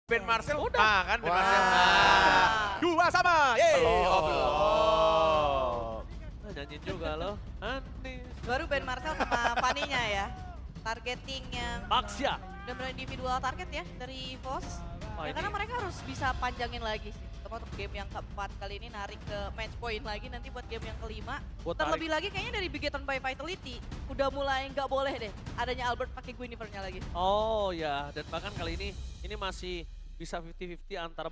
Ben Marcel Udah. udah kan Ben Wah. Marcel. Dua sama. Yeay. Belum. Nah, nyanyiin juga loh. Anis. Baru Ben Marcel sama Faninya ya. Targeting yang Baxia. benar-benar individual target ya dari EVOS. Wah, Ya, ini karena mereka harus bisa panjangin lagi sih. Terutama untuk game yang keempat kali ini narik ke match point lagi nanti buat game yang kelima. buat Terlebih lagi kayaknya dari Bigeton by Vitality udah mulai nggak boleh deh adanya Albert pakai Guinevere-nya lagi. Oh ya, dan bahkan kali ini masih bisa 50-50 antara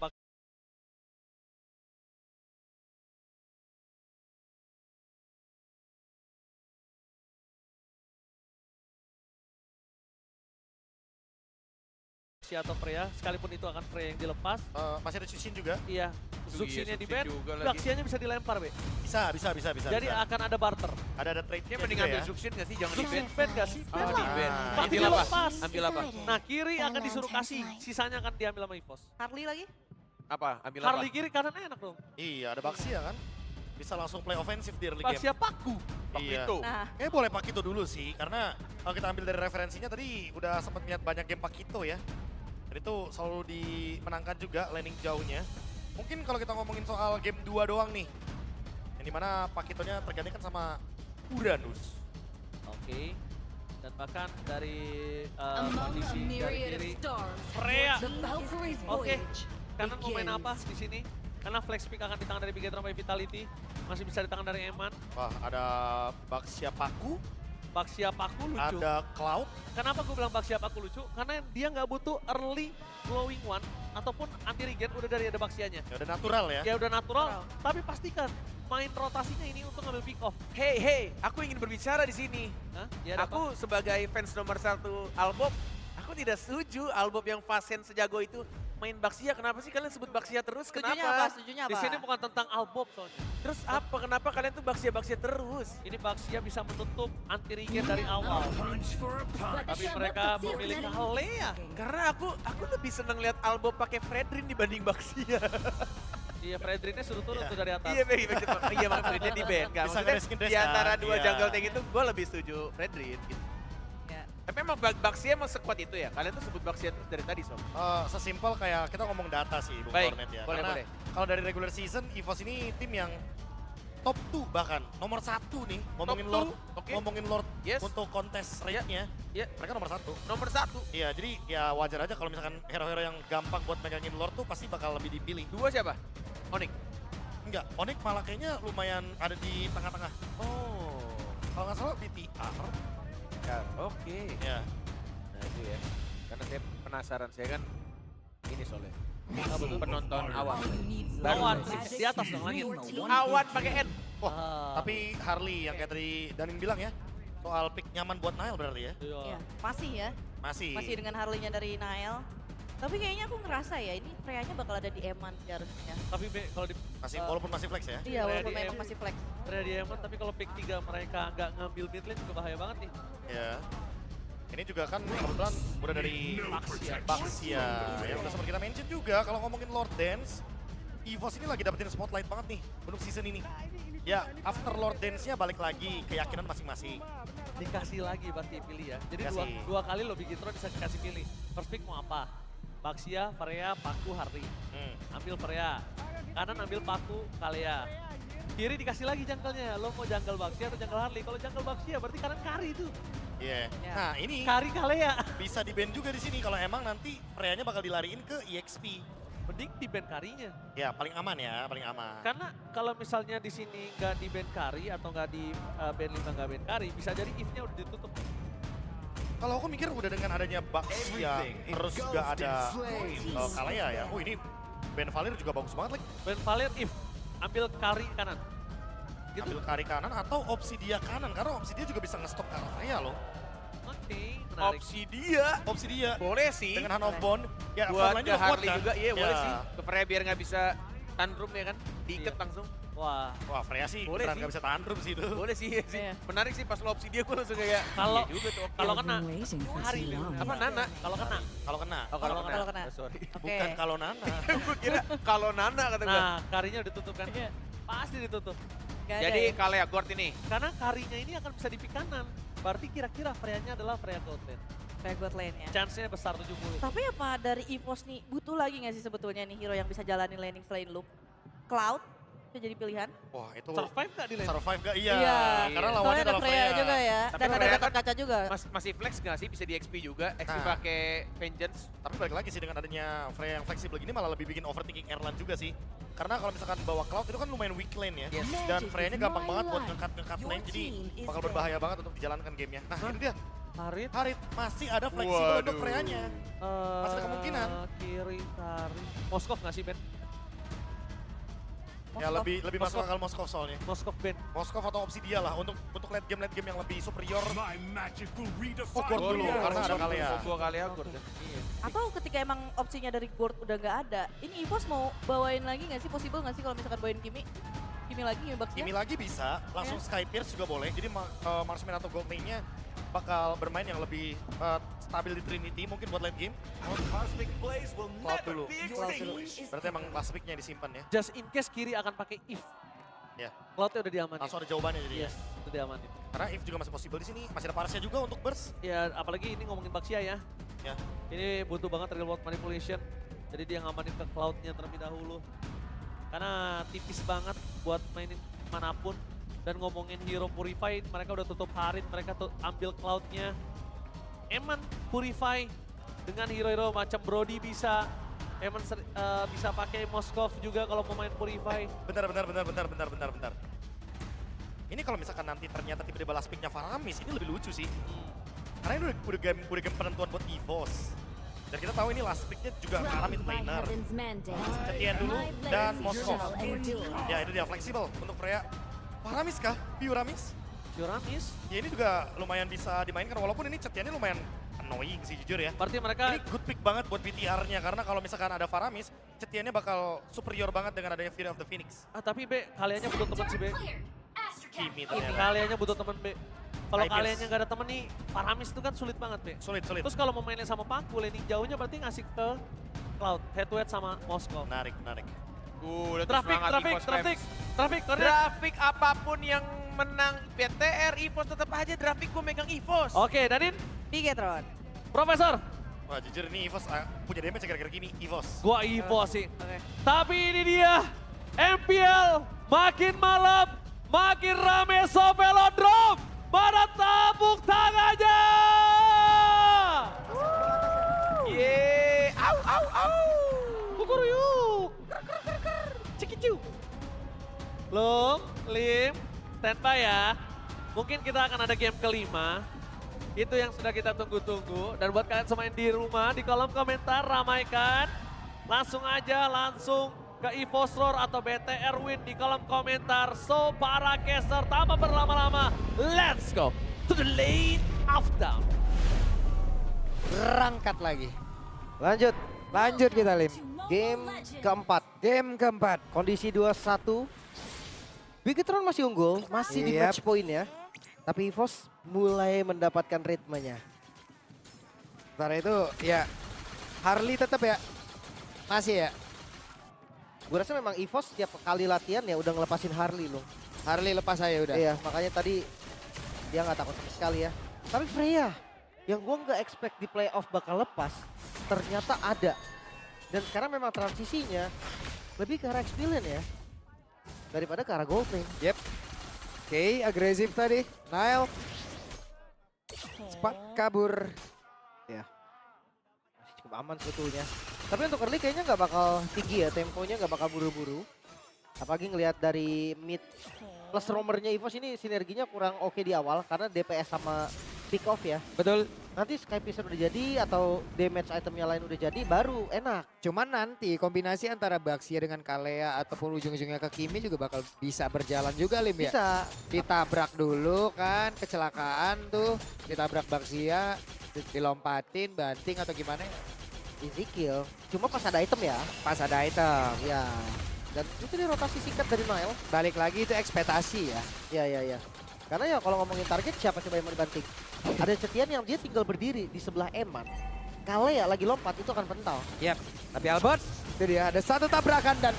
Baxia atau Freya, sekalipun itu akan Freya yang dilepas. Masih ada Shushin juga. Iya, Zuxinnya di ban, juga lagi. Baxianya bisa dilempar, Be. Bisa. Jadi akan ada barter. ada trade-nya Dia mending juga ambil ya. Zuxin nggak sih? Jangan di ban. Ban gak sih? Ban Oh, lah. di ban. Ah. Pasti Ambil apa? dilepas. Ambil apa? Nah, kiri akan disuruh kasih, sisanya akan diambil sama EVOS. Harley lagi? Apa? Ambil apa? Harley kiri kanan enak dong. Iya, ada Baxia kan. Bisa langsung play offensif di early game. Baxia Paku. Iya. Itu. Nah, Boleh Pakito dulu sih, karena kalau kita ambil dari referensinya tadi udah sempat lihat banyak game Pakito ya. Dan itu selalu dimenangkan juga landing jauhnya. Mungkin kalau kita ngomongin soal game 2 doang nih. Yang dimana Pakitonya tergantikan sama Uranus. Oke. Dan bahkan dari Among a kondisi dari myriad of kiri. stars, Freya. the Valkyrie's Oke. voyage Kanan mau main apa begins. di sini? Karena flex pick akan di tangan dari Bigetron by Vitality. Masih bisa di tangan dari Eman. Wah, ada Baxia Paku, Baxia Paku lucu. ada Cloud. Kenapa gue bilang Baxia Paku lucu? Karena dia nggak butuh early glowing one ataupun anti regen udah dari ada Baxianya. Ya udah natural ya. Ya udah natural, tapi pastikan main rotasinya ini untuk ngambil pick off. Hey, aku ingin berbicara di sini. Hah? Ya, ada apa? Aku sebagai fans nomor 1 Albob, aku tidak setuju Albob yang fasen sejago itu main Baxia. Kenapa sih kalian sebut Baxia terus? setujunya Kenapa? apa? Setujunya apa? Di sini bukan tentang Albob soalnya. Terus apa? Kenapa kalian tuh Baxia terus? Ini Baxia bisa menutup anti regen dari awal. Tapi mereka memilih Kalea. Karena aku lebih seneng lihat Albob pakai Fredrin dibanding Baxia. Iya, Fredrinnya suruh turun Iya. tuh dari atas. Iya, iya makanya Fredrin di band kan. Bisa Maksudnya ngedes-ngedes di antara kan, dua iya. jungle tank itu gue lebih setuju Fredrin gitu. Ya. Tapi emang Baxia emang sekuat itu ya? Kalian tuh sebut Baxia terus dari tadi sob. Sesimpel kayak kita ngomong data sih, Bung Baik, Cornet ya. boleh, Karena boleh. kalau dari regular season, EVOS ini tim yang top 2 bahkan. Nomor 1 nih, ngomongin Top Lord. 2, oke. Ngomongin Lord Yes. untuk kontes rate-nya. Iya. Mereka nomor 1. Nomor 1. Iya, jadi ya wajar aja kalau misalkan hero-hero yang gampang buat megangin Lord tuh pasti bakal lebih dipilih. 2 siapa? Onyx. Enggak, Onyx malah kayaknya lumayan ada di tengah-tengah. Oh. Kalau nggak salah BTR. Ya, oke. Ya. Nah itu ya. Karena saya penasaran, saya kan ini soalnya. Apa tuh? Penonton awam. Awan, di atas dong langit. Awan pakai N. Wah, Ah. tapi Harley yang kayak tadi Danin bilang ya, soal pick nyaman buat Nile berarti ya? Iya. Ya, masih ya. Masih. Masih dengan Harley-nya dari Nile. Tapi kayaknya aku ngerasa ya ini Freya-nya bakal ada di Eman sih harusnya. Tapi Be, kalau di Masih, walaupun masih flex ya? Iya, Freya walaupun di memang Eman. masih flex. Freya di Eman, tapi kalau pick 3 mereka nggak ngambil mid lane juga bahaya banget nih. Ya. Ini juga kan kebetulan udah dari Baxia. Ya udah sempat kita mention juga kalau ngomongin Lord Dance, EVOS ini lagi dapetin spotlight banget nih untuk season ini. Ya, after Lord Dance-nya balik lagi keyakinan masing-masing. Dikasih lagi pasti pilih ya. Jadi Dikasih. dua kali lo Bigetron bisa dikasih pilih. First pick mau apa? Baxia, Freya, Paku, Harley. Ambil Freya. Kanan ambil Paku, Kalea. Kiri dikasih lagi jungle-nya. Lo mau jungle Baxia atau jungle Harley? Kalau jungle Baxia berarti kanan Kari itu. Iya. Ya. Nah, ini Kari Kalea. bisa di-ban juga di sini kalau emang nanti Freya-nya bakal dilariin ke EXP. Mending di ban Karinya. Ya, paling aman ya, paling aman. Karena kalau misalnya di sini nggak di ban Kari atau nggak di ban 5 nggak ban Kari, bisa jadi if-nya udah ditutup. Kalau aku mikir udah dengan adanya Baxia, terus juga ada Kalea ya. Oh, ini Ben Valir juga bagus banget lagi. Ban Valir if, ambil Kari kanan. Gitu. Ambil Kari kanan atau opsi dia kanan, karena opsi dia juga bisa nge-stop ke arah Freya loh. Oke, menarik. Opsi dia. Opsi dia Boleh sih. dengan Hand of Bond, ya Buat formulanya ke udah kuat Harley kan? juga, iya boleh Ya. sih. Ke Freya biar nggak bisa tantrum ya kan. Diikat Iya. langsung. Wah, Wah, Freya sih Boleh beneran sih. nggak bisa tantrum sih itu. Boleh sih, iya sih. Iya. Menarik sih pas lo opsi dia gue langsung kayak Kalau- iya juga tuh. Oke. kalau kena, Waiting for Hari too ini. long. Apa Nana? kalau kena. Kalau kena. Oh, kalau kena. Kalau kena. Oh, sorry. Oke. Bukan kalau Nana. Gue kira kalau Nana kata gue. Nah, Karinya udah tutup kan? Iya. Pasti ditutup. Nggak ada Jadi ya. Kalea Gord ini. Karena Karinya ini akan bisa di pick kanan. Berarti kira-kira Freya-nya adalah Freya Cloud Lane. kayak God lane-nya. Chance-nya besar 70. Tapi apa dari EVOS nih butuh lagi nggak sih sebetulnya nih hero yang bisa jalanin laning selain Luke? Cloud bisa jadi pilihan. Wah itu Survive nggak di lane? survive gak? Iya. Karena Soalnya lawannya ada adalah Freya juga ya. Tapi Dan ada Freya Gatot kan Kaca juga. Masih flex nggak sih? Bisa di XP juga. XP Nah. pakai Vengeance. Tapi balik lagi sih dengan adanya Freya yang fleksibel gini malah lebih bikin overthinking Erlan juga sih. Karena kalau misalkan bawa Cloud itu kan lumayan weak lane ya. Yes. Dan Freya-nya gampang banget buat ngekat lane jadi bakal berbahaya banget untuk dijalankan gamenya. Nah ini dia, Harit. Harit masih ada fleksibel untuk Waduh. Freya-nya. Masih ada kemungkinan. Kiri, tarik. Moskov nggak sih Ben? Ya lebih masuk Moskov. akal Moskov soalnya. Moskov Ben. Moskov atau opsi dia lah untuk late game yang lebih superior. My magic will redefine Oh, Gord dulu, reality. karena ada Kalea. Dua kali akur kan. Iya. Atau ketika emang opsinya dari Gord udah nggak ada, ini EVOS mau bawain lagi nggak sih? Possible nggak sih kalau misalkan bawain Kimi? Kimi lagi ngebaknya? Kimi lagi bisa, langsung Sky Pierce juga boleh. Jadi Marksman atau Gold lane-nya bakal bermain yang lebih stabil di Trinity mungkin buat late game. Our cosmic blaze will Cloud never dulu. be extinguished. Berarti emang last pick-nya disimpan ya. Just in case kiri akan pakai if. Ya. Cloud-nya udah diamanin. Langsung ada jawabannya jadi Iya, ya. udah diamanin. Karena if juga masih possible di sini, masih ada Parsnya juga untuk burst. Ya apalagi ini ngomongin Baxia ya. Ya. Ini butuh banget real world manipulation. Jadi dia ngamanin ke Cloud-nya terlebih dahulu. Karena tipis banget buat mainin manapun. Dan ngomongin hero Purify, mereka udah tutup Harit, mereka ambil Cloud-nya. Eman Purify dengan hero-hero macam Brody bisa. Eman bisa pakai Moskov juga kalau mau main Purify. Bentar. Ini kalau misalkan nanti ternyata tiba-tiba last pick-nya Faramis, ini lebih lucu sih. Karena ini udah game penentuan buat EVOS. Dan kita tahu ini last pick-nya juga Faramis mid laner. Cetian dulu dan Moskov. Ya itu dia fleksibel untuk Freya. Faramis kah? Piuramis? Juramis. Ya ini juga lumayan bisa dimainkan walaupun ini Cetiannya lumayan annoying sih jujur ya. Berarti mereka Ini good pick banget buat BTR-nya karena kalau misalkan ada Faramis, Cetiannya bakal superior banget dengan adanya Fury of the Phoenix. tapi B, kaliannya butuh teman sih B. Kimi ternyata. Kaliannya butuh teman B. Kalau Hypebeast. kaliannya nggak ada temen nih, Faramis itu kan sulit banget B. Sulit. Terus kalau mau mainin sama Paku, laning jauhnya berarti ngasih ke Cloud, head to head sama Moskov. Menarik. Udah tuh Traffic, semangat EVOS fans. corner. Grafik apapun yang menang BTR, EVOS tetap aja Grafik gue megang EVOS. Oke, Danin, Bigetron. Profesor, Wah jujur ini EVOS punya damage kira-kira gini, EVOS. gua Evo sih. Oke. Tapi ini dia, MPL makin malam, makin rame so Velodrome. Mana tepuk tangannya? Yeay, au. Kukuruyuk. Cikicu. Lung, Lim, standby ya. Mungkin kita akan ada game kelima. Itu yang sudah kita tunggu-tunggu. Dan buat kalian semua yang di rumah, di kolom komentar ramaikan. Langsung ke EVOS Roar atau BTR Win di kolom komentar. So para caster tanpa berlama-lama, let's go to the lane of down. Berangkat lagi. Lanjut kita Lim. Game keempat. Kondisi 2-1. Bigetron masih unggul, masih di match point ya. Tapi EVOS mulai mendapatkan ritmenya. Sementara itu ya Harley tetap ya. Masih ya. Gue rasa memang EVOS setiap kali latihan ya udah ngelepasin Harley loh. Harley lepas saya udah. Iya, makanya tadi dia nggak takut sama sekali ya. Tapi Freya, yang gue nggak expect di playoff bakal lepas, ternyata ada. Dan sekarang memang transisinya lebih ke arah experience ya, daripada ke arah gold lane. Yep. Oke, agresif tadi. Nile. Cepat kabur. Ya, masih cukup aman sebetulnya. Tapi untuk early kayaknya nggak bakal tinggi ya, temponya nggak bakal buru-buru. Apalagi ngelihat dari mid plus roamernya EVOS ini sinerginya kurang oke di awal karena DPS sama pick off ya. Betul. Nanti Sky Piercer udah jadi atau damage itemnya lain udah jadi baru enak. Cuman nanti kombinasi antara Baxia dengan Kalea ataupun ujung-ujungnya ke Kimi juga bakal bisa berjalan juga Lim ya. Bisa. Ditabrak dulu kan, kecelakaan tuh. Ditabrak Baxia, dilompatin, banting atau gimana. Easy kill. Cuma pas ada item ya. Pas ada item. Ya. Dan itu dia rotasi singkat dari Nile. Balik lagi itu ekspektasi ya. Ya. Karena ya kalau ngomongin target siapa coba yang mau dibanting? Ada Cetian yang dia tinggal berdiri di sebelah Eman. Kalau ya lagi lompat itu akan pental. Yap. Tapi Albert, itu dia ada satu tabrakan dan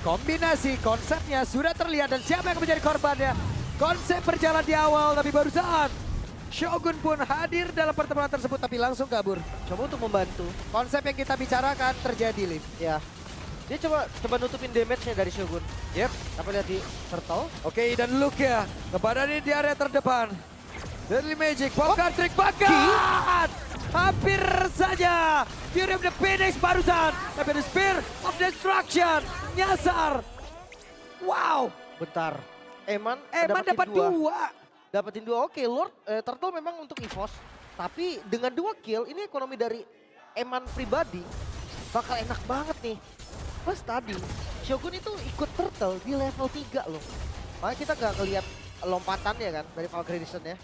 kombinasi konsepnya sudah terlihat dan siapa yang menjadi korbannya. Konsep berjalan di awal tapi barusan Shogun pun hadir dalam pertemuan tersebut tapi langsung kabur. Coba untuk membantu. Konsep yang kita bicarakan terjadi, Lim. Ya. Dia coba nutupin damage-nya dari Shogun. Yep. Tapi lihat di Turtle. Oke, dan Luka kebadannya di area terdepan. Deadly Magic, Poker Trick Bakat! Hampir saja Fury of the Phoenix barusan. Tapi ada Spear of Destruction. Nyasar. Wow. Bentar. Eman Dapat dua. Dapetin dua. Oke, Lord Turtle memang untuk EVOS. Tapi dengan 2 kill, ini ekonomi dari Eman pribadi bakal enak banget nih. Plus tadi, Shogun itu ikut Turtle di level 3 loh. Makanya kita nggak ngeliat lompatannya kan dari Valkyrie ya.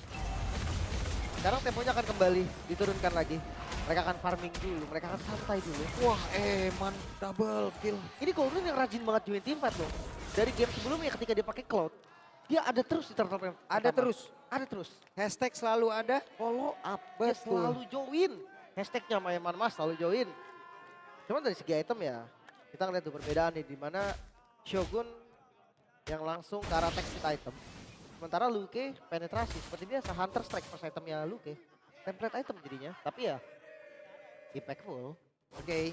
Sekarang temponya akan kembali diturunkan lagi. Mereka akan farming dulu, mereka akan santai dulu. Wah, Eman double kill. Ini Golden yang rajin banget join teamfight loh. Dari game sebelumnya ketika dia pakai Cloud, dia ada terus di Turtle pertama. Ada terus. Hashtag selalu ada. Follow up, dia Betul. selalu join. Hashtagnya Maeman Mas selalu join. Cuma dari segi item ya, kita ngeliat tuh perbedaan nih. Dimana Shogun yang langsung ke arah text item. Sementara Luke penetrasi, seperti biasa Hunter Strike first itemnya Luke. Template item jadinya, tapi ya impactful. Oke.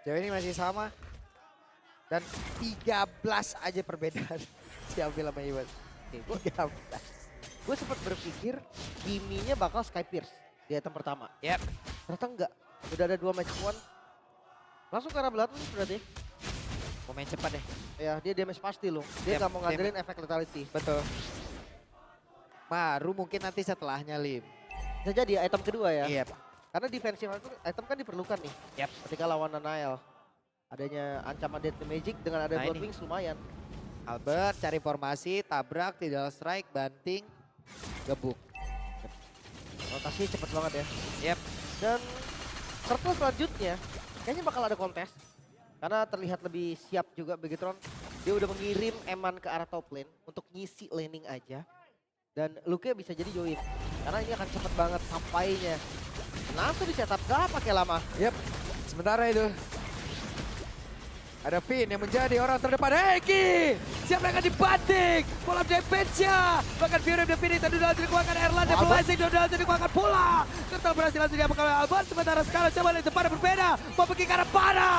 Jauh ini masih sama. Dan 13 aja perbedaan. Diambil sama Iwan. Oke, 13. Gue sempat berpikir Kimi-nya bakal Sky Pierce di item pertama. Yep. Ternyata enggak. Udah ada 2 match point. Langsung ke arah Bloodlust berarti. Pemain cepat deh. Ya, dia damage pasti loh. Dia Yep, nggak mau ngandelin efek lethality. Betul. Baru mungkin nanti setelahnya, Lim. Bisa jadi item kedua ya. Iya. Karena defensive item kan diperlukan nih. Yep. Ketika lawan Nile. Adanya ancaman Deadly Magic dengan ada Nah, Blood ini. Wings lumayan. Albert cari formasi, tabrak, tidak strike, banting, gebuk. Rotasinya cepet banget ya. Yep. Dan Turtle selanjutnya kayaknya bakal ada kontes. Karena terlihat lebih siap juga Begetron. Dia udah mengirim Eman ke arah top lane untuk ngisi laning aja. Dan Luke bisa jadi join. Karena ini akan cepet banget sampainya. Langsung di setup, gak pakai lama. Yep. Sementara itu ada Pin yang menjadi orang terdepan. Eki! Siapa yang akan dibanting? Bola damage-nya. Bahkan Fury of the Phoenix tadi udah dikeluarkan Erlan. Dan Blazing udah dikeluarkan pula. Turtle berhasil langsung diapakan oleh Albert. Sementara sekarang coba lihat depan berbeda. Mau pergi ke arah mana?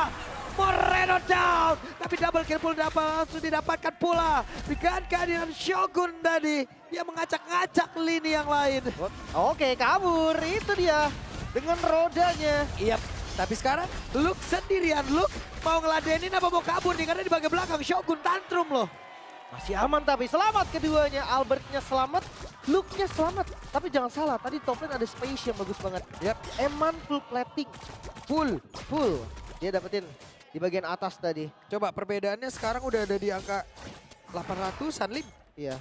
Moreno down. Tapi double kill pun langsung didapatkan pula. Dengan kehadiran Shogun tadi. Yang mengacak-ngacak lini yang lain. Oke, kabur. Itu dia. Dengan rodanya. Iya. Tapi sekarang Luke sendirian. Luke mau ngeladenin apa mau kabur nih. Karena di bagian belakang Shogun tantrum loh. Masih aman tapi selamat keduanya. Albertnya selamat, Luke-nya selamat. Tapi jangan salah, tadi top lane ada space yang bagus banget. Yap. Eman full plating. Full. Dia dapetin di bagian atas tadi. Coba perbedaannya sekarang udah ada di angka 800-an, Lim. Iya.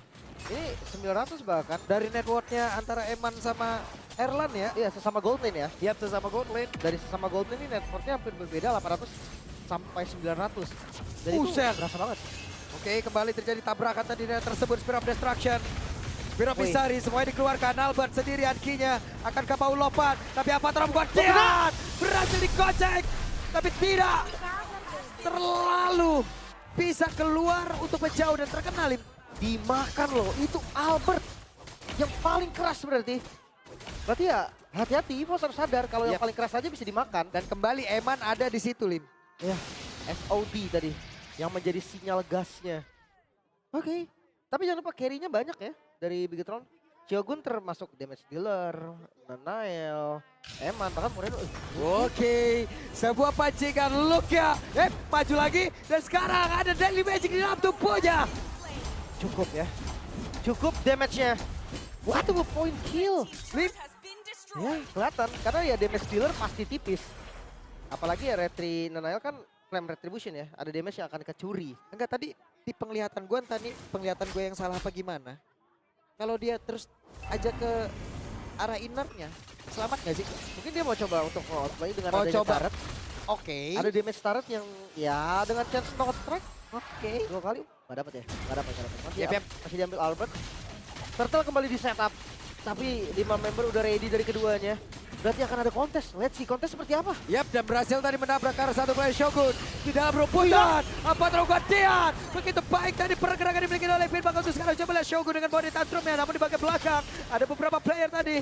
Ini 900 bahkan. Dari networknya antara Eman sama Erlan ya. Iya, sesama gold lane ya. Iya, sesama gold lane. Dari sesama gold lane ini networknya hampir berbeda, 800 sampai 900. Jadi itu Buset. berasa banget. Oke, kembali terjadi tabrakan tadi tersebut. Spear of Destruction. Spear of Wih. Visari, semuanya dikeluarkan. Albert sendirian kinya. Akankah mau lompat? Tapi apa terbuat? Tidak! Berhasil dikocek. Tapi tidak. Terlalu bisa keluar untuk menjauh dan terkena, Lim. Dimakan loh, itu Albert yang paling keras berarti. Berarti ya hati-hati, Evos harus sadar kalau yang Yap. paling keras aja bisa dimakan. Dan kembali Eman ada di situ, Lim. Ya, SOD tadi yang menjadi sinyal gasnya. Oke, tapi jangan lupa carry-nya banyak ya dari Bigetron. Shogun termasuk damage dealer, Nanael, Eman, bahkan Moreno. Oke, sebuah pancingan Luka. Maju lagi. Dan sekarang ada Deadly Magic di dalam tubuhnya. Cukup ya, cukup damage-nya. Waduh, point kill. Lim. Ya, kelihatan. Karena ya damage dealer pasti tipis. Apalagi ya Retri Nanael kan Flame Retribution ya. Ada damage yang akan kecuri. Enggak, tadi di penglihatan gue, entah nih penglihatan gue yang salah apa gimana. Kalau dia terus ajak ke arah innernya, selamat gak sih? Mungkin dia mau coba untuk outplay dengan Mau adanya coba. turret. Oke. Ada damage turret yang ya dengan chance knock strike. Oke. 2 kali. Gak dapet ya? Gak dapet. Masih diambil Albert. Turtle kembali di setup. Tapi 5 member udah ready dari keduanya. berarti akan ada kontes. Let's see kontes seperti apa. Yap, dan berhasil tadi menabrak ke arah satu player Shogun di dalam rumputan. Apa terlakukan Tian? Begitu baik tadi pergerakan dimiliki oleh Finn. Bakal untuk sekarang coba lihat Shogun dengan body tantrumnya. Namun di bagian belakang ada beberapa player tadi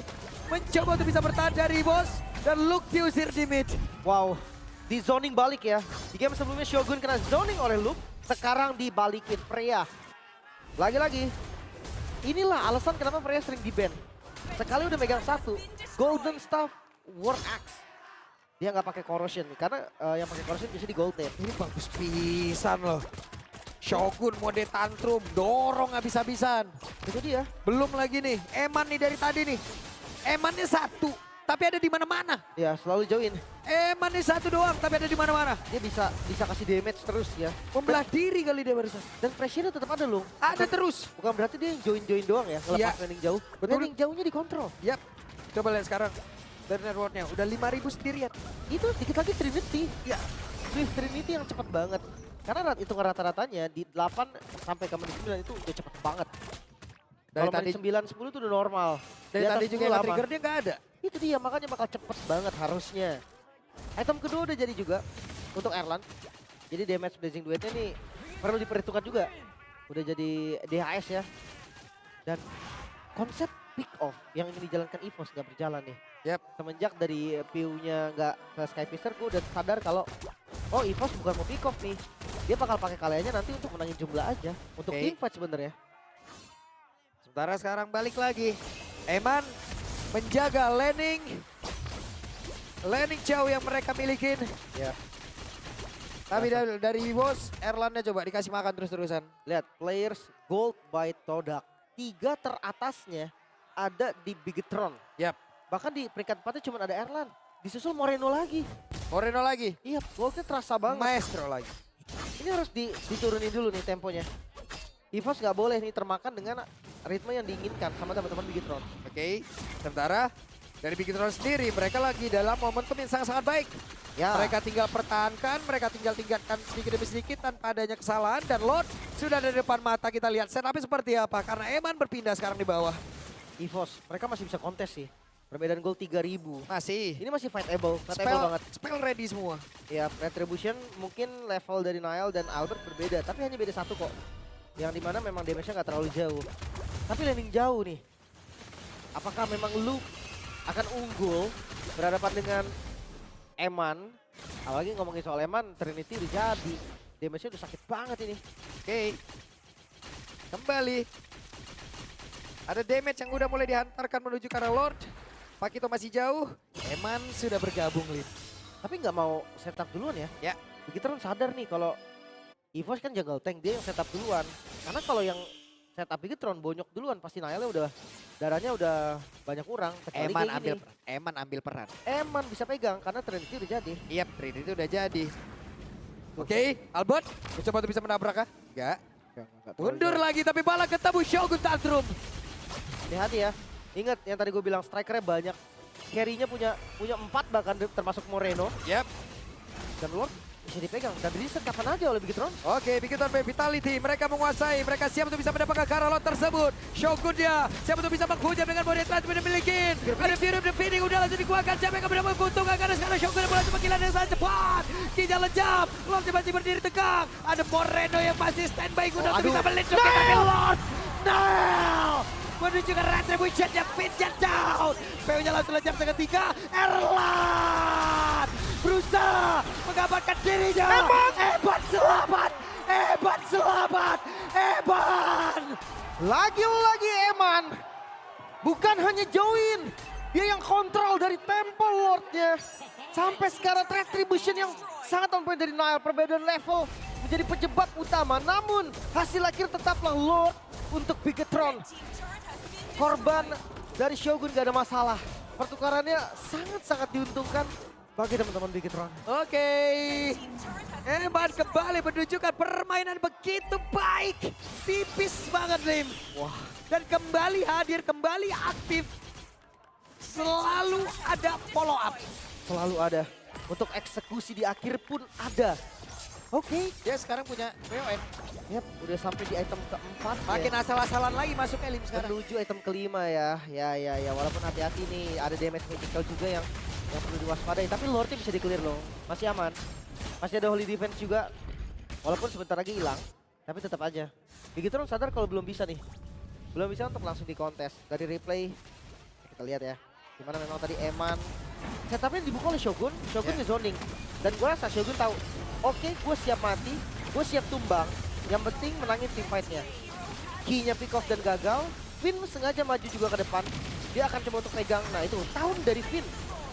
mencoba untuk bisa bertahan dari bos. Dan Luke diusir di mid. Wow, di zoning balik ya. Di game sebelumnya Shogun kena zoning oleh Luke. Sekarang dibalikin Freya. Lagi-lagi, inilah alasan kenapa Freya sering di-ban. Sekali udah megang satu, Golden Staff War Axe. Dia nggak pakai corrosion nih, karena yang pakai corrosion biasanya di gold tape. Ini bagus pisan loh. Shogun mode tantrum, dorong habis-habisan. Itu dia. Belum lagi nih, Eman nih dari tadi nih. Emannya satu, tapi ada di mana-mana. Ya selalu join. Eman nih satu doang, tapi ada di mana-mana. Dia bisa kasih damage terus ya. Membelah diri kali dia barusan. Dan pressure-nya tetap ada loh. Ada terus. Bukan berarti dia yang join-join doang ya, ngelepas Iya. landing jauh. Betul. Landing jauhnya dikontrol. Yap, coba lihat sekarang. Dari networknya, udah 5.000 sendirian. Itu dikit lagi Trinity. Ya, Swift Trinity yang cepat banget. Karena hitungan rata-ratanya di 8 sampai ke menit 9 itu udah cepet banget. Dari Kalau tadi, menit 9-10 itu udah normal. dari Di atas tadi juga 10 yang lama. trigger dia nggak ada. Itu dia, makanya bakal cepet banget harusnya. Item kedua udah jadi juga untuk Erlan. Jadi damage blazing duetnya nih perlu diperhitungkan juga. Udah jadi DHS ya. Dan konsep pick off yang ingin dijalankan EVOS nggak berjalan nih. Yap. Semenjak dari PU-nya nggak ke Skyfisher, gue udah sadar kalau oh EVOS bukan mau pick off nih. Dia bakal pakai kaliannya nanti untuk menangin jumlah aja. Untuk Oke. teamfight sebenarnya. Sementara sekarang balik lagi. Eman menjaga landing jauh yang mereka milikin. Ya. Tapi dari bos, Erlannya coba dikasih makan terus-terusan. Lihat, players gold by Todak. 3 teratasnya ada di Bigetron. Yap. Bahkan di peringkat 4-nya cuma ada Erlan. Disusul Moreno lagi. Moreno lagi. Iya, goldnya terasa banget. Maestro lagi. Ini harus diturunin dulu nih temponya. EVOS nggak boleh nih termakan dengan ritme yang diinginkan sama teman-teman Bigetron. Oke, sementara dari Bigetron sendiri mereka lagi dalam momentum yang sangat-sangat baik. Ya. Mereka tinggal pertahankan, mereka tinggal tingkatkan sedikit demi sedikit tanpa adanya kesalahan. Dan Lord sudah ada di depan mata, kita lihat setupnya seperti apa. Karena Eman berpindah sekarang di bawah. EVOS, mereka masih bisa kontes sih. Perbedaan gol 3000. Masih. Ini masih fightable banget. Spell ready semua. Ya, Retribution mungkin level dari Nile dan Albert berbeda, tapi hanya beda satu kok. Yang dimana memang damage-nya nggak terlalu jauh. Tapi landing jauh nih. Apakah memang Luke akan unggul berhadapan dengan Eman? Apalagi ngomongin soal Eman, Trinity udah jadi. Damage-nya udah sakit banget ini. Oke. Kembali. Ada damage yang udah mulai dihantarkan menuju ke arah Lord. Pakito masih jauh. Eman sudah bergabung, Lin. Tapi nggak mau setup duluan ya. Ya. Begitu sadar nih kalau EVOS kan jungle tank, dia yang setup duluan. Karena kalau yang setup Bigetron bonyok duluan, pasti Nile udah darahnya udah banyak kurang. Kecuali Eman kayak ambil gini. Eman ambil peran. Eman bisa pegang karena Trinity udah jadi. Iya, Trinity itu udah jadi. Oke, Albert, mencoba untuk bisa menabrak kah? Enggak. Mundur lagi tapi malah ketemu Shogun Tantrum. Hati-hati ya. Ingat yang tadi gue bilang strikernya banyak. Carry-nya punya 4 bahkan termasuk Moreno. Yap. Dan Lord bisa dipegang. Dan reset kapan aja oleh Bigetron. Oke, Bigetron Vitality. Mereka menguasai. Mereka siap untuk bisa mendapatkan Karalot tersebut. Shogun dia siap untuk bisa menghujam dengan body trans yang dimiliki. Ada Fury of the Feeding udah langsung dikuatkan. Siapa yang akan mendapat keuntungan karena sekarang Shogun mulai panggilan yang sangat cepat. Kijang lejam. Lord masih berdiri tegak. Ada Moreno yang masih standby guna untuk bisa melindungi tapi Lord. No! Menuju ke Retribution yang pinjat down. PU-nya langsung lejam seketika. Erlan berusaha mengamankan dirinya. Eban selamat. Eban selamat. Eban. Lagi-lagi Eman. Bukan hanya join. Dia yang kontrol dari tempo Lordnya. Sampai sekarang Retribution yang sangat on point dari Nile. Perbedaan level menjadi penyebab utama. Namun hasil akhir tetaplah Lord untuk Bigetron. Korban dari Shogun gak ada masalah. Pertukarannya sangat-sangat diuntungkan bagi teman-teman Bigetron. Oke. Eban kembali menunjukkan permainan begitu baik. Tipis banget, Lim. Wah, Dan kembali hadir, kembali aktif. Selalu ada follow up. selalu ada. Untuk eksekusi di akhir pun ada. Oke. Dia sekarang punya WON. Yap, udah sampai di item keempat Makin ya. asal-asalan lagi masuknya Lim sekarang. Menuju item kelima ya. Ya. Walaupun hati-hati nih, ada damage magical juga yang perlu diwaspadai. Tapi Lordnya bisa di-clear loh. Masih aman. Masih ada Holy Defense juga. Walaupun sebentar lagi hilang. Tapi tetap aja. Bigetron sadar kalau belum bisa nih. Belum bisa untuk langsung di kontes. Dari replay, kita lihat ya. Dimana memang tadi Eman. Setupnya dibuka oleh Shogun. Shogun nge-zoning. Dan gue rasa Shogun tahu. Oke, gue siap mati. Gue siap tumbang. Yang penting menangin team fight-nya. Key-nya pick off dan gagal. Finn sengaja maju juga ke depan. Dia akan coba untuk pegang. Nah itu tahun dari Finn.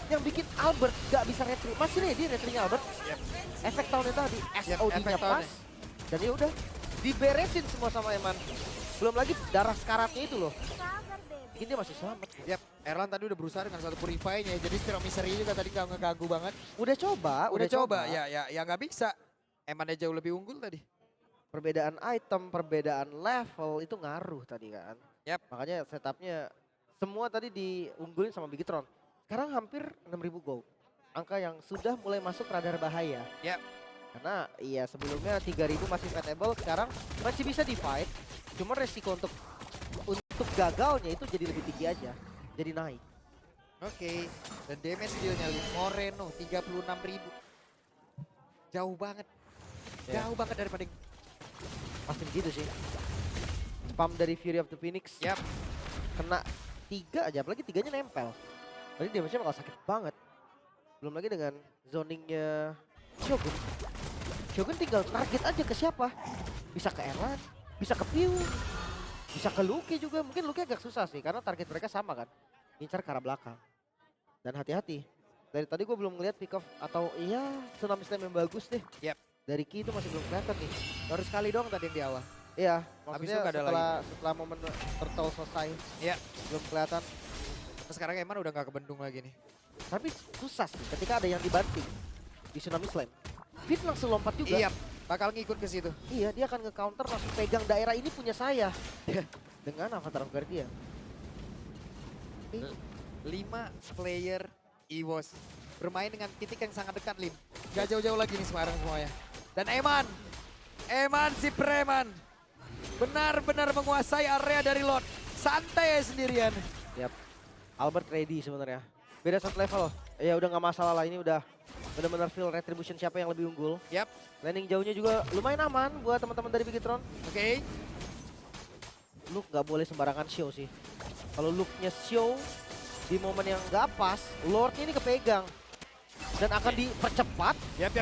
Yang bikin Albert gak bisa retry. Masih ready retry-nya Albert. Efek tahunnya tadi. SOD-nya pas. Dan ya udah diberesin semua sama Eman. Belum lagi darah sekaratnya itu loh. Bikin dia masih selamat. Yap, Erlan tadi udah berusaha dengan satu purify-nya. Jadi Spirit Misery juga tadi gak ngeganggu banget. Udah coba. Udah coba, ya nggak bisa. Emannya jauh lebih unggul tadi. Perbedaan item, perbedaan level itu ngaruh tadi kan. Yap. Makanya setupnya semua tadi diunggulin sama Bigetron. Sekarang hampir 6.000 gold. Angka yang sudah mulai masuk radar bahaya. Yap. Karena iya sebelumnya 3.000 masih fightable, sekarang masih bisa di fight. Cuma resiko untuk gagalnya itu jadi lebih tinggi aja. Jadi naik. Oke. Dan damage dealnya Lim Moreno 36.000. Jauh banget. Ya. Jauh banget daripada. Pasti begitu sih. Spam dari Fury of the Phoenix. Yap. Kena 3 aja, apalagi 3-nya nempel. Berarti damage-nya bakal sakit banget. Belum lagi dengan zoningnya Shogun. Shogun tinggal target aja ke siapa. Bisa ke Erlan, bisa ke Piu, bisa ke Luke juga. Mungkin Luke agak susah sih karena target mereka sama kan. Ngincar ke arah belakang. Dan hati-hati. Dari tadi gue belum ngeliat pick off atau iya tsunami slam yang bagus deh. Yap. Dari Ki itu masih belum kelihatan nih. Baru sekali dong tadi yang di awal. Iya, Habis maksudnya itu nggak ada setelah momen turtle selesai. Iya. Belum kelihatan. Nah, sekarang Eman udah nggak kebendung lagi nih. Tapi susah sih ketika ada yang dibanting di tsunami slam. Fit langsung lompat juga. Iya. Bakal ngikut ke situ. Iya, dia akan nge-counter langsung pegang daerah ini punya saya. Dengan Avatar of Guardian. 5 player EVOS bermain dengan titik yang sangat dekat Lim. Gak jauh-jauh lagi nih sekarang semuanya. Dan Eman si preman benar-benar menguasai area dari Lord. Santai sendirian. Yap. Albert ready sebenarnya. Beda satu level. Ya udah nggak masalah lah, ini udah benar-benar feel retribution siapa yang lebih unggul. Yap. Landing jauhnya juga lumayan aman buat teman-teman dari Bigetron. Oke. Luke nggak boleh sembarangan show sih. Kalau Luke-nya show di momen yang nggak pas, Lord-nya ini kepegang. Dan akan dipercepat. Yap.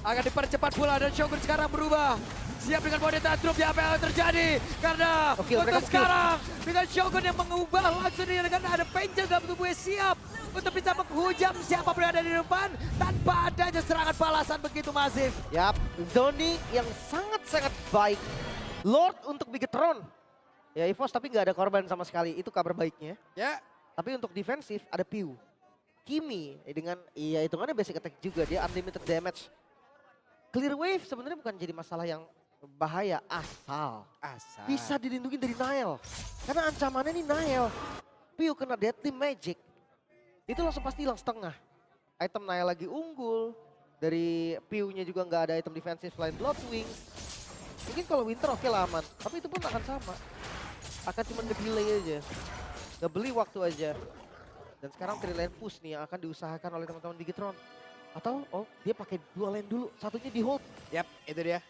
Akan dipercepat pula dan Shogun sekarang berubah. Siap dengan body drop ya, apa yang terjadi? Karena untuk sekarang dengan Shogun yang mengubah langsung dengan ada Panger dalam tubuhnya siap untuk bisa menghujam siapa berada di depan tanpa adanya serangan balasan begitu masif. Yap, zoning yang sangat-sangat baik. Lord untuk Bigetron. Ya EVOS tapi nggak ada korban sama sekali, itu kabar baiknya. Ya. Tapi untuk defensif ada Piu. Kimi dengan iya hitungannya basic attack juga, dia unlimited damage. Clear wave sebenarnya bukan jadi masalah yang bahaya asal bisa dilindungi dari Nile. Karena ancamannya ini Nile. Piu kena deadly magic. Itu langsung pasti hilang setengah. Item Nile lagi unggul. Dari Piu-nya juga nggak ada item defensif selain Bloodwing. Mungkin kalau Winter oke lah aman. Tapi itu pun akan sama. Akan cuma nge-delay aja. Ngebeli waktu aja. Dan sekarang 3 lane push nih yang akan diusahakan oleh teman-teman Bigetron. Atau dia pakai 2 lane dulu, satunya di hold. Yap, itu dia.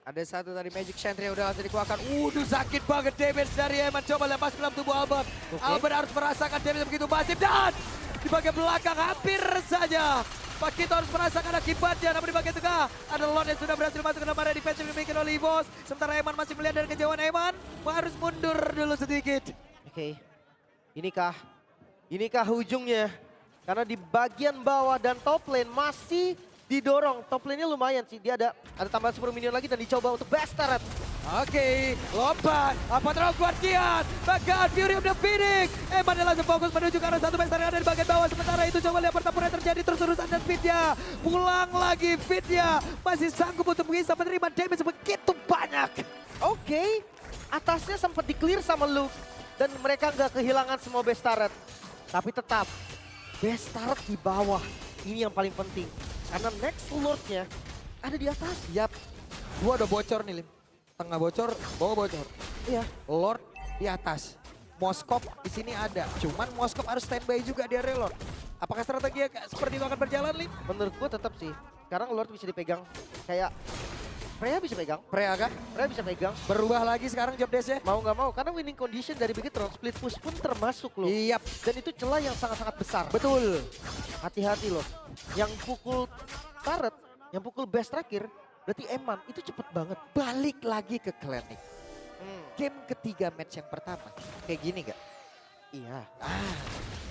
Ada satu tadi Magic Sentry yang udah langsung dikeluarkan. Sakit banget damage dari Eman. Coba lepas ke dalam tubuh Albert. Albert harus merasakan damage begitu masif. Dan di bagian belakang hampir saja Pakito harus merasakan akibatnya. Namun di bagian tengah ada Lord yang sudah berhasil masuk ke dalam area defense yang dimiliki oleh EVOS. Sementara Eman masih melihat dari kejauhan. Eman harus mundur dulu sedikit. Oke. Inikah ujungnya? Karena di bagian bawah dan top lane masih didorong. Top lane-nya lumayan sih. Dia ada tambahan 10 minion lagi dan dicoba untuk Bastard. Oke, lompat. Avatar of Guardian. Bahkan Fury of the Phoenix. Eman langsung fokus menuju ke arah satu Bastard yang ada di bagian bawah. Sementara itu coba lihat pertempuran yang terjadi terus-terusan dan Fitya. Pulang lagi Fitya. Masih sanggup untuk bisa menerima damage begitu banyak. Oke. Atasnya sempat di-clear sama Luke. Dan mereka nggak kehilangan semua Bastard. Tapi tetap Bastard di bawah. Ini yang paling penting. Karena next Lord-nya ada di atas. Yap. Gua udah bocor nih, Lim. Tengah bocor, bawah bocor. Iya. Lord di atas. Moskop di sini ada. Cuman Moskop harus standby juga di area Lord. Apakah strategi seperti itu akan berjalan, Lim? Menurut gua tetap sih. Sekarang Lord bisa dipegang kayak Freya bisa pegang. Freya kan? Freya bisa pegang. Berubah lagi sekarang job desk-nya. Mau nggak mau, karena winning condition dari Bigetron, split push pun termasuk loh. Yap. Dan itu celah yang sangat-sangat besar. Betul. Hati-hati loh. Yang pukul turret, yang pukul base terakhir, berarti Eman, itu cepet banget. Balik lagi ke Klinik. Game ketiga match yang pertama. Kayak gini gak? Iya.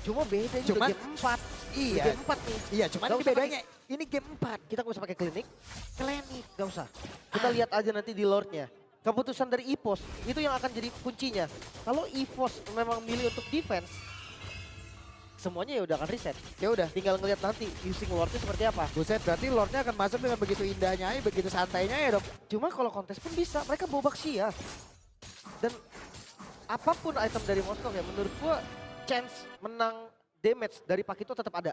Cuma beda ini Cuman- udah game 4. Iya. Game 4 nih. Iya, cuman Nggak ini usah bedanya. Ini game 4. Kita nggak usah pakai klinik. Gak usah. Kita lihat aja nanti di Lordnya. Keputusan dari EVOS, itu yang akan jadi kuncinya. Kalau EVOS memang milih untuk defense, semuanya ya udah akan reset. Ya udah. Tinggal ngelihat nanti using Lordnya seperti apa. Buset, berarti Lordnya akan masuk dengan begitu indahnya, begitu santainya ya dong. Cuma kalau kontes pun bisa, mereka bawa Baxia. Dan apapun item dari Moskov ya, menurut gua chance menang damage dari Pakito tetap ada.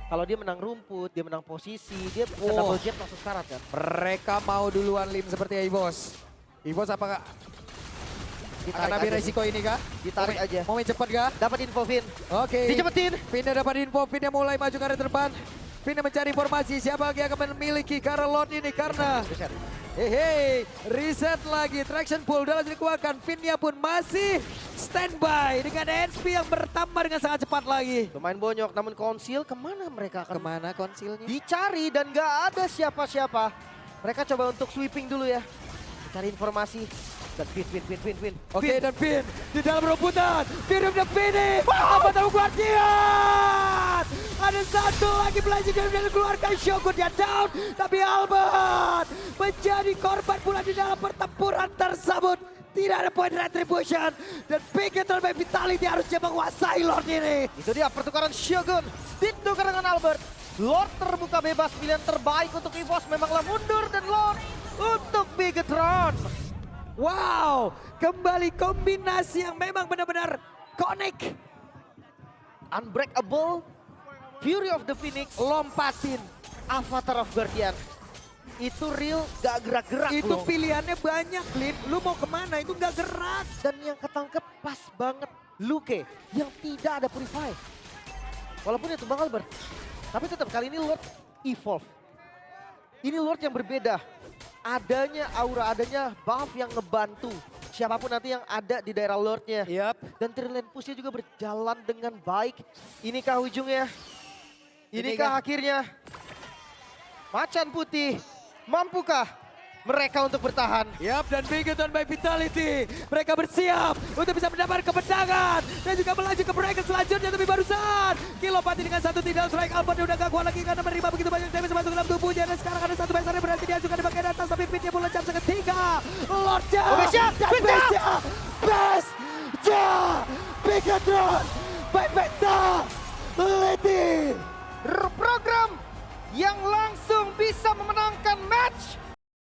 Kalau dia menang rumput, dia menang posisi, dia bisa Wow. double jab langsung sekarat kan. Mereka mau duluan Lim seperti EVOS. EVOS apakah akan Ditarik ambil aja resiko ini kah? Ditarik aja. Mau main cepat kah? Dapat info Vin. Oke. Dicepetin. Pinnya dapat info, Pinnya mulai maju ke arah depan. Pinnya mencari informasi siapa lagi yang akan memiliki karena Lord ini karena Reset. Hehe, reset lagi, traction pull udah langsung dikeluarkan. Finnya pun masih standby dengan HP yang bertambah dengan sangat cepat lagi. Lumayan bonyok, namun konsil kemana mereka akan Kemana konsilnya? dicari dan gak ada siapa-siapa. Mereka coba untuk sweeping dulu ya. Cari informasi. Dan Vin. Oke, dan Finn di dalam rebutan. Finn udah finish. Apa tahu Guardian? Ada satu lagi belajar dan keluarkan Shogun dia down. Tapi Albert menjadi korban pula di dalam pertempuran tersebut. Tidak ada point retribution. Dan Bigetron by Vitality harusnya menguasai Lord ini. Itu dia pertukaran Shogun. Ditukar dengan Albert. Lord terbuka bebas, pilihan terbaik untuk EVOS memanglah mundur dan Lord untuk Bigetron. Wow, kembali kombinasi yang memang benar-benar connect. Unbreakable, Fury of the Phoenix, Lompatin. Avatar of Guardian. Itu real gak gerak-gerak Itu loh. pilihannya banyak, Lim. Lu mau kemana? Itu nggak gerak. Dan yang ketangkep pas banget Luke yang tidak ada Purify. Walaupun itu Bang Albert. Tapi tetap kali ini Lord evolve. Ini Lord yang berbeda. Adanya aura, adanya buff yang ngebantu. Siapapun nanti yang ada di daerah Lordnya. Yap. Dan Trillian Push-nya juga berjalan dengan baik. Inikah ujungnya? Inikah akhirnya? Macan Putih, mampukah mereka untuk bertahan? Yap, dan Bigetron by Vitality. Mereka bersiap untuk bisa mendapat kemenangan. Dan juga melaju ke bracket selanjutnya. Tapi barusan Kilopati dengan satu tidak strike. Albert udah gak kuat lagi karena menerima begitu banyak damage masuk ke dalam tubuhnya. Dan sekarang ada satu besarnya berarti diajukan di bagian atas. Tapi Pitnya pula jam seketiga. Lordnya Besya, dan Pitnya! Besya Bigetron by Vitality. Program yang langsung